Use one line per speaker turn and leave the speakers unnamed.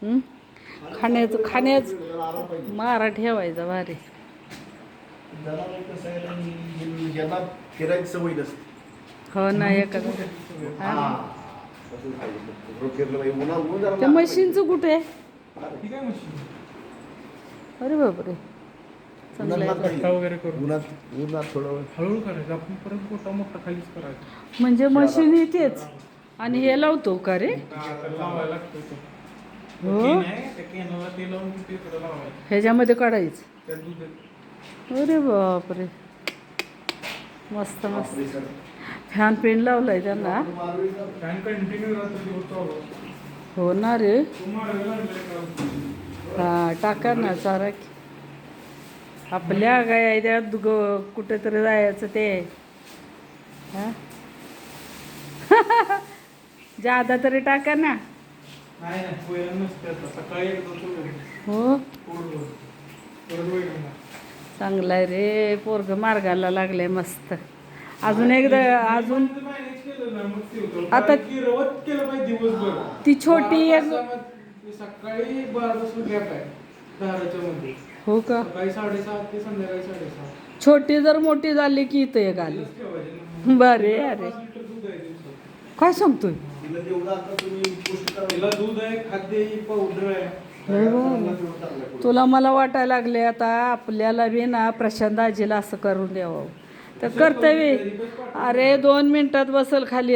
हं? खाण्याचं मारा ठेवायचा भारी.
ज्यांना फिरायची सवय नसते.
हो ना एखादं. त्या
त्या
मशीनचं कुठे आहे? अरे बापरे, चांगलं आहे.
कट्टा वगैरे करून
उन्हात थोडं वेळ
हळूहळू करायचं आपण, परत मोठा मोठा खालीच करायचा.
म्हणजे मशीन इथेच आणि हे लावतो का रे?
लावायला लागतो तो.
हो,
केन आहे, त्या केनाला ते लावून ते इकडे लावायचं.
ह्याच्यामध्ये काढायचं.
त्यात दूध
अरे बापरे, मस्त मस्त. फॅन पेन लावलाय त्यांना.
फॅन कंटिन्यू राहतो दिवस चालू असतो.
हो ना रे.
तुम्हाला लागलंय का?
हा टाका ना चारा की. आपल्या काय त्यात कुठेतरी जायचं ते. हा जादा तरी टाका ना.
नाही नाही, पहिला नसते आता. सकाळी एकदा सोडून
हो,
पूर्ण परत वैरण नाही.
चांगलं आहे रे. पोरग मार्गाला लागलंय मस्त. अजून एकदा अजून
मॅनेज केलं ना मग ते होतं.
आता-
कारण की रवत केलं पाहिजे दिवसभर.
ती छोटी
12
एक.
तासामध्ये सकाळी 12 तास गॅप आहे दहाच्या मध्ये.
हो का?
सकाळी 7:30 ते संध्याकाळी 7:30.
छोटी जर मोठी झाली की इथं एक आली.
दिवस ठेवायचे.
बरे अरे,
5 लिटर दूध आहे दिवसात.
काय सांगतोय?
तिला जेवढं आता तुम्ही पौष्टिक
तिला दूध आहे, खाद्य आहे, पावडर आहे.
हे बघ. तुला मला वाटायला लागले आता आपल्याला बी ना प्रशांत आजीला असं करून द्यावं. तर कर्तव्य. अरे 2 मिनिटात बसल खाली.